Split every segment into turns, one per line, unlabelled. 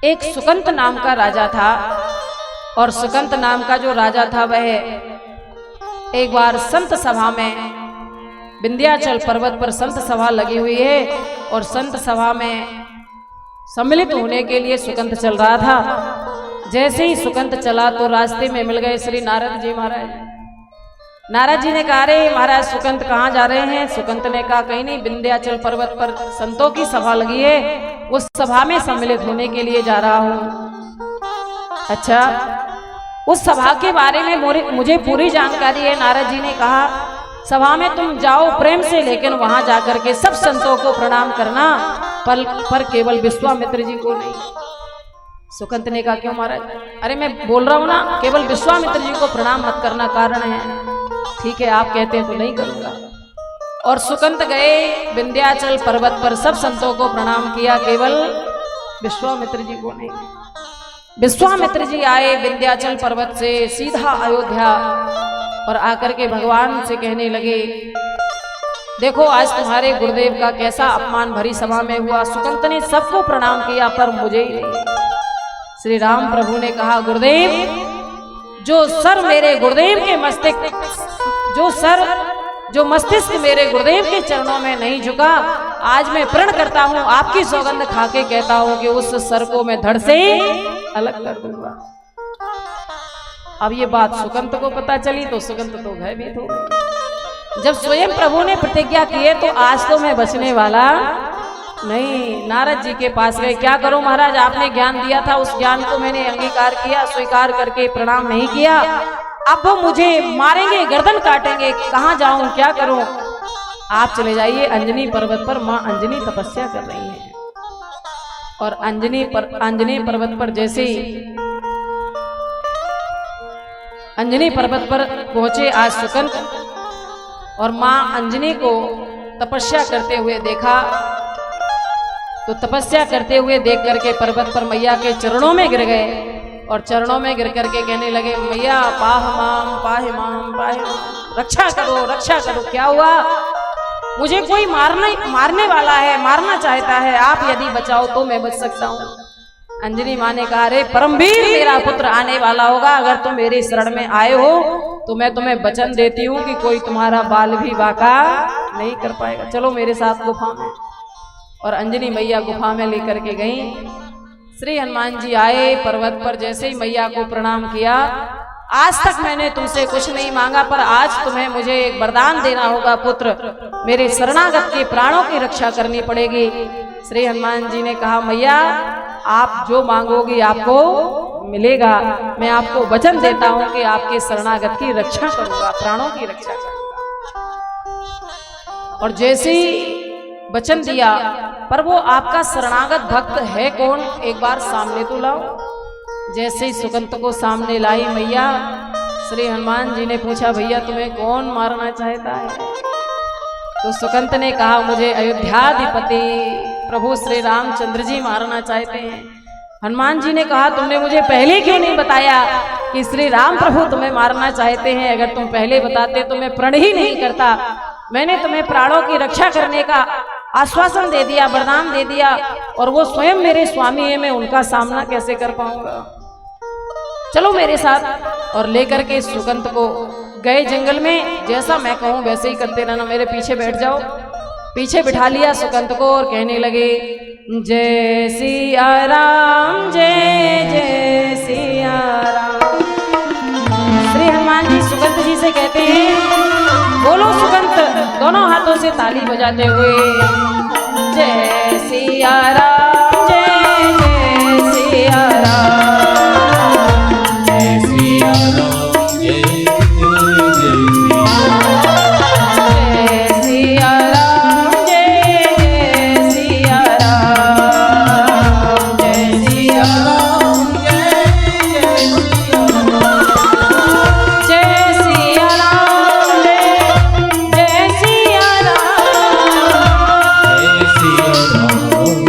एक सुकंत नाम का राजा था, और सुकंत नाम का जो राजा था वह एक बार संत सभा में, विंध्याचल पर्वत पर संत सभा लगी हुई है, और संत सभा में सम्मिलित होने के लिए सुकंत चल रहा था। जैसे ही सुकंत चला तो रास्ते में मिल गए श्री नारद जी महाराज। नारद जी ने कहा, रे महाराज सुकंत कहाँ जा रहे हैं? सुकंत ने कहा, कहीं नहीं, विंध्याचल पर्वत पर संतों की सभा लगी है, उस सभा में सम्मिलित होने के लिए जा रहा हूँ। अच्छा, उस सभा के बारे में मुझे पूरी जानकारी है। नारद जी ने कहा, सभा में तुम जाओ प्रेम से, लेकिन वहां जाकर के सब संतों को प्रणाम करना, पर केवल विश्वामित्र जी को नहीं। सुकंत ने कहा, क्यों महाराज? अरे मैं बोल रहा हूं ना, केवल विश्वामित्र जी को प्रणाम मत करना, कारण है। ठीक है, आप कहते हैं तो नहीं करूंगा। और सुकंत गए विंध्याचल पर्वत पर, सब संतों को प्रणाम किया, केवल विश्वामित्र जी को नहीं। विश्वामित्र जी आए विंध्याचल पर्वत से सीधा अयोध्या, और आकर के भगवान से कहने लगे, देखो आज तुम्हारे गुरुदेव का कैसा अपमान भरी सभा में हुआ। सुकंत ने सबको प्रणाम किया, पर मुझे ही नहीं। श्री राम प्रभु ने कहा, गुरुदेव, जो सर मेरे गुरुदेव के जो मस्तिष्क मेरे गुरुदेव के चरणों में नहीं झुका, आज मैं प्रण करता हूं, आपकी सौगंध खा के कहता हूं कि उस सर को मैं धड़ से अलग कर दूंगा। अब ये बात सुकंत को पता चली तो सुकंत तो भयभीत हो गई। जब स्वयं प्रभु ने प्रतिज्ञा की है तो आज तो मैं बचने वाला नहीं। नारद जी के पास गए, क्या करूं महाराज, आपने ज्ञान दिया था, उस ज्ञान को मैंने अंगीकार किया, स्वीकार करके प्रणाम नहीं किया, अब वो मुझे मारेंगे, गर्दन काटेंगे, कहाँ जाऊं, क्या करूं? आप चले जाइए अंजनी पर्वत पर, माँ अंजनी तपस्या कर रही है। और अंजनी पर्वत पर जैसे ही अंजनी पर्वत पर पहुंचे आज सुकंत, और माँ अंजनी को तपस्या करते हुए देखा, तो तपस्या करते हुए देख करके पर्वत पर मैया के चरणों में गिर गए, और चरणों में गिर करके कहने लगे, मैया पाहि माम, रक्षा करो, रक्षा करो। क्या हुआ? मुझे कोई मारने वाला है, मारना चाहता है, आप यदि बचाओ तो मैं बच सकता हूँ। अंजनी माँ ने कहा, अरे परमवीर मेरा पुत्र आने वाला होगा, अगर तुम मेरी शरण में आए हो तो मैं तुम्हें वचन देती हूँ कि कोई तुम्हारा बाल भी बाका नहीं कर पाएगा, चलो मेरे साथ गुफा में। और अंजनी मैया गुफा में लेकर के गई। श्री हनुमान जी आए पर्वत पर, जैसे ही मैया को प्रणाम किया, आज तक मैंने तुमसे कुछ नहीं मांगा, पर आज तुम्हें मुझे एक वरदान देना होगा पुत्र, मेरे शरणागत के प्राणों की रक्षा करनी पड़ेगी। श्री हनुमान जी ने कहा, मैया आप जो मांगोगी आपको मिलेगा, मैं आपको वचन देता हूं कि आपके शरणागत की रक्षा करूंगा, प्राणों की रक्षा करूंगा। और जैसे ही वचन दिया, पर वो आपका शरणागत भक्त है कौन, एक बार सामने तो लाओ। जैसे ही सुकंत को सामने लाई मैया, श्री हनुमान जी ने पूछा, भैया तुम्हें कौन मारना चाहता है? तो सुकंत ने कहा, मुझे अयोध्याधिपति प्रभु श्री रामचंद्र जी मारना चाहते हैं। हनुमान जी ने कहा, तुमने मुझे पहले क्यों नहीं बताया कि श्री राम प्रभु तुम्हें मारना चाहते हैं? अगर तुम पहले बताते तो मैं प्रण ही नहीं करता। मैंने तुम्हें प्राणों की रक्षा करने का आश्वासन दे दिया, वरदान दे दिया, और वो स्वयं मेरे स्वामी है, मैं उनका सामना कैसे कर पाऊंगा? चलो मेरे साथ। और लेकर के सुकंत को गए जंगल में, जैसा मैं कहूं वैसे ही करते रहना, मेरे पीछे बैठ जाओ। पीछे बिठा लिया सुकंत को और कहने लगे, जय सिया राम, जय जय सिया राम। श्री हनुमान जी सुकंत जी से कहते हैं, बोलो सुकंत, दोनों हाथों से ताली बजाते हुए, जय सिया राम, जय जय सिया राम, जय सिया राम, जय सिया राम, जय सिया राम, जय सिया राम, जय सिया राम, जय सिया राम, जय सिया राम,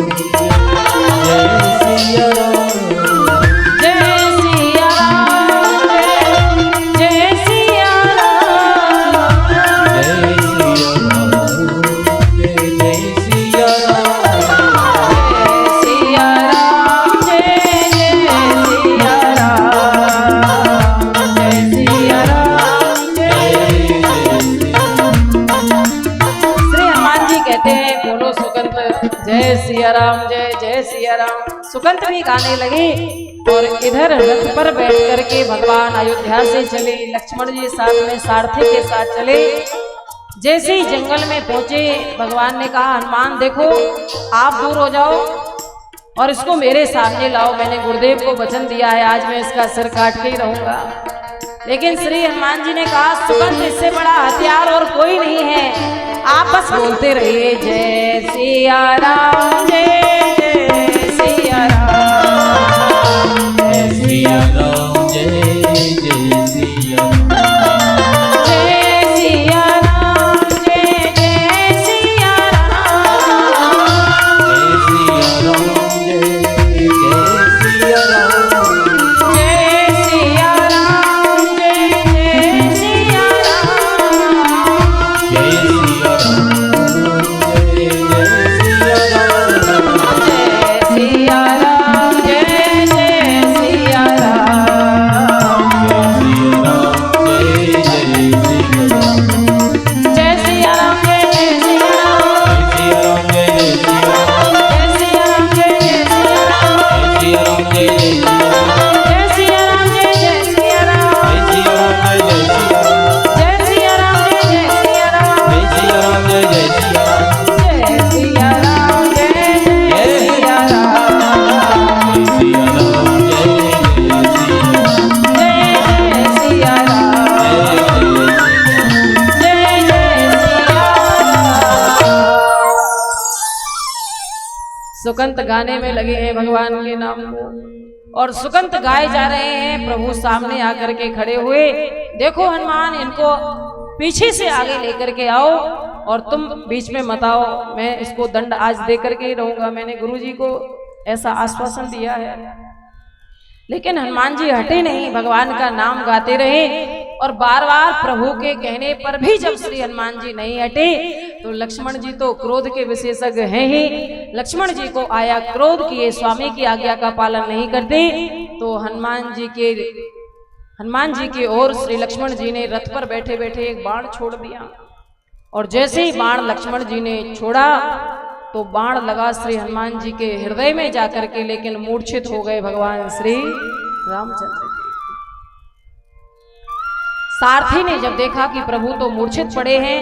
सिया राम, जय जय सिया राम। सुकंत भी गाने लगे और इधर रथ पर बैठ करके भगवान अयोध्या से चले। लक्ष्मण जी साथ में सारथी के साथ चले। जैसे ही जंगल में पहुंचे भगवान ने कहा, हनुमान देखो आप दूर हो जाओ और इसको मेरे सामने लाओ। मैंने गुरुदेव को वचन दिया है आज मैं इसका सिर काट के ही रहूंगा। लेकिन श्री हनुमान जी ने कहा, सुकंत इससे बड़ा हथियार और कोई नहीं है, आप बस बोलते रहिए जय सिया राम, जय जय सिया राम, जय सिया राम, जय जय सिया राम। सुकंत गाने में लगे हैं भगवान के नाम को और सुकंत गाए जा रहे हैं। प्रभु सामने आकर के खड़े हुए, देखो हनुमान इनको पीछे से आगे लेकर के आओ और तुम बीच में मत आओ, मैं इसको दंड आज दे करके ही रहूंगा। मैंने गुरुजी को ऐसा आश्वासन दिया है। लेकिन हनुमान जी हटे नहीं, भगवान का नाम गाते रहे और बार बार प्रभु के कहने पर भी जब श्री हनुमान जी नहीं हटे तो लक्ष्मण जी तो क्रोध के विशेषज्ञ हैं ही। लक्ष्मण जी को आया क्रोध कि ये स्वामी की आज्ञा का पालन नहीं करते, तो हनुमान जी की ओर श्री लक्ष्मण जी ने रथ पर बैठे बैठे एक बाण छोड़ दिया और जैसे ही बाण लक्ष्मण जी ने छोड़ा तो बाण लगा श्री हनुमान जी के हृदय में जाकर के, लेकिन मूर्छित हो गए भगवान श्री रामचंद्र जी। सारथी ने जब देखा कि प्रभु तो मूर्छित पड़े हैं,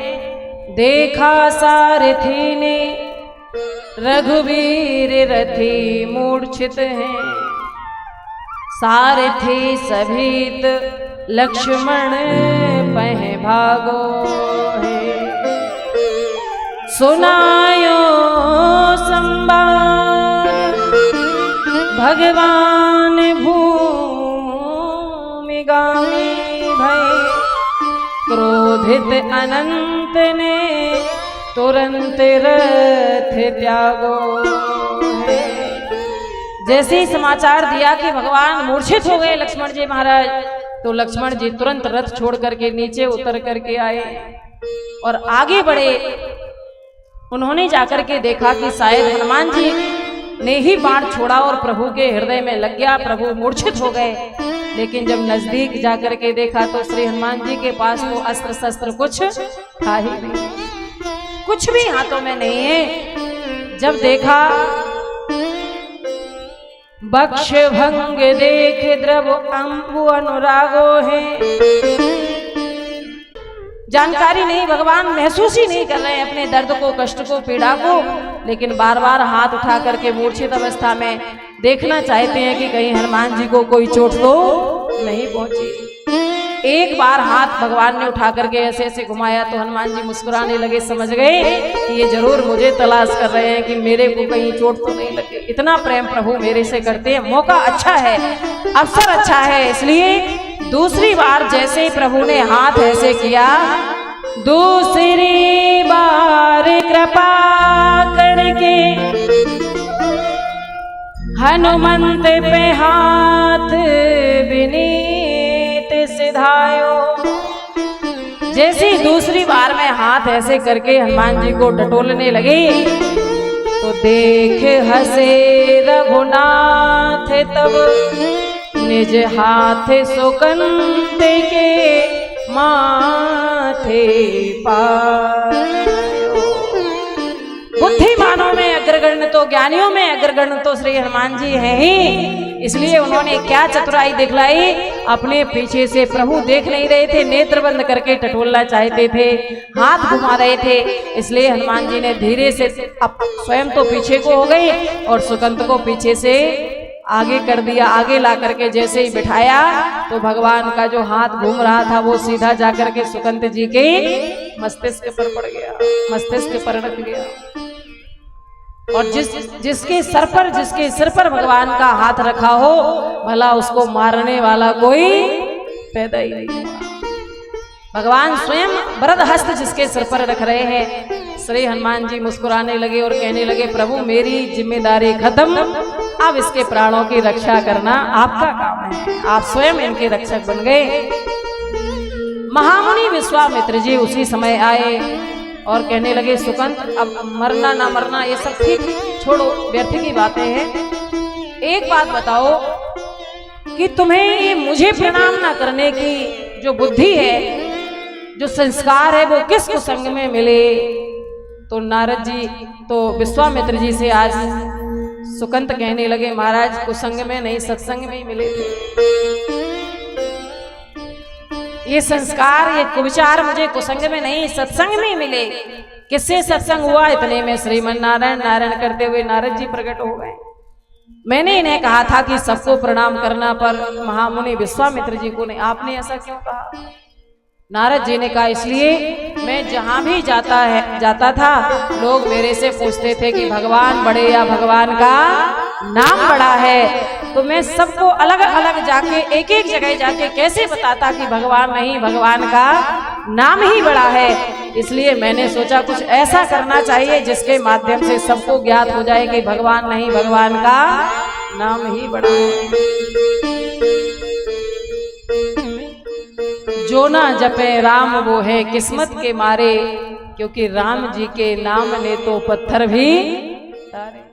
देखा सारथी ने रघुवीर रथी मूर्छित हैं, सारथी सभीत लक्ष्मण पह भागो है, सुनायो संवाद भगवान भूमि गामी भय, क्रोधित अनंत ने तुरंत रथ त्यागो है। जैसे ही समाचार दिया कि भगवान मूर्छित हो गए लक्ष्मण जी महाराज, तो लक्ष्मण जी तुरंत रथ छोड़ करके नीचे उतर करके आए और आगे बढ़े। उन्होंने जाकर के देखा कि शायद हनुमान जी ने ही बाण छोड़ा और प्रभु के हृदय में लग गया, प्रभु मूर्छित हो गए। लेकिन जब नजदीक जाकर के देखा तो श्री हनुमान जी के पास तो अस्त्र शस्त्र कुछ था ही नहीं, कुछ भी हाथों में नहीं है। जब देखा बक्ष भंग देख द्रव अंबु अनुरागो है, जानकारी नहीं, भगवान महसूस ही नहीं कर रहे हैं अपने दर्द को, कष्ट को, पीड़ा को, लेकिन बार बार हाथ उठा करके मूर्छित अवस्था में देखना चाहते हैं कि कहीं हनुमान जी को कोई चोट तो नहीं पहुंची। एक बार हाथ भगवान ने उठा करके ऐसे ऐसे घुमाया तो हनुमान जी मुस्कुराने लगे, समझ गए कि ये जरूर मुझे तलाश कर रहे हैं कि मेरे को कहीं चोट तो नहीं लगे। इतना प्रेम प्रभु मेरे से करते हैं, मौका अच्छा है, अवसर अच्छा है। इसलिए दूसरी बार जैसे ही प्रभु ने हाथ ऐसे किया, दूसरी बार कृपा करके हनुमंत पे हाथ विनीत सिधायो। जैसे ही दूसरी बार में हाथ ऐसे करके हनुमान जी को टटोलने लगे तो देख हसे रघुनाथ तब निज हाथ सुकंत के माथे पायो। बुद्धिमानों में अग्र अग्रगण्य तो ज्ञानियों में अग्रगण्य तो श्री हनुमान जी हैं ही। इसलिए उन्होंने क्या चतुराई दिखलाई, अपने पीछे से प्रभु देख नहीं रहे थे, नेत्र बंद करके टटोलना चाहते थे, हाथ घुमा रहे थे। इसलिए हनुमान जी ने धीरे से स्वयं तो पीछे को हो गई और सुकंत को पीछे से आगे कर दिया। आगे ला करके जैसे ही बिठाया तो भगवान का जो हाथ घूम रहा था वो सीधा जाकर के सुकंत जी के मस्तिष्क पर पड़ गया, मस्तिष्क पर रख गया। और जिसके सिर पर भगवान का हाथ रखा हो, भला उसको मारने वाला कोई पैदा ही नहीं हुआ। भगवान स्वयं वरद हस्त जिसके सिर पर रख रहे हैं। श्री हनुमान जी मुस्कुराने लगे और कहने लगे, प्रभु मेरी जिम्मेदारी खत्म, अब इसके प्राणों की रक्षा करना आपका काम है, आप स्वयं इनके रक्षक बन गए। महामुनि विश्वामित्र जी उसी समय आए और कहने लगे, सुकंत अब मरना ना मरना ये सब ठीक छोड़ो, व्यर्थ की बातें हैं। एक बात बताओ कि तुम्हें ये मुझे प्रणाम ना करने की जो बुद्धि है, जो संस्कार है, वो किस कुसंग में मिले? तो नारद जी तो विश्वामित्र जी से आज सुकंत कहने लगे, महाराज कुसंग में नहीं सत्संग में ही मिले थे। ये संस्कार, ये कुविचार मुझे कुसंग में नहीं सत्संग में मिले। किससे सत्संग हुआ? इतने में श्रीमन नारायण नारायण करते हुए नारद जी प्रकट हो गए। मैंने इन्हें कहा था कि सबको प्रणाम करना, पर महामुनि विश्वामित्र जी को नहीं। आपने ऐसा क्यों कहा? नारद जी ने कहा, इसलिए मैं जहां भी जाता था लोग मेरे से पूछते थे कि भगवान बड़े या भगवान का नाम बड़ा है, तो मैं सबको अलग अलग जाके एक एक जगह जाके कैसे बताता कि भगवान नहीं, भगवान का नाम ही बड़ा है। इसलिए मैंने सोचा कुछ ऐसा करना चाहिए जिसके माध्यम से सबको ज्ञात हो जाए कि भगवान नहीं, भगवान का नाम ही बड़ा है। जो ना जपे राम वो है किस्मत के मारे, क्योंकि राम जी के नाम ने तो पत्थर भी तारे।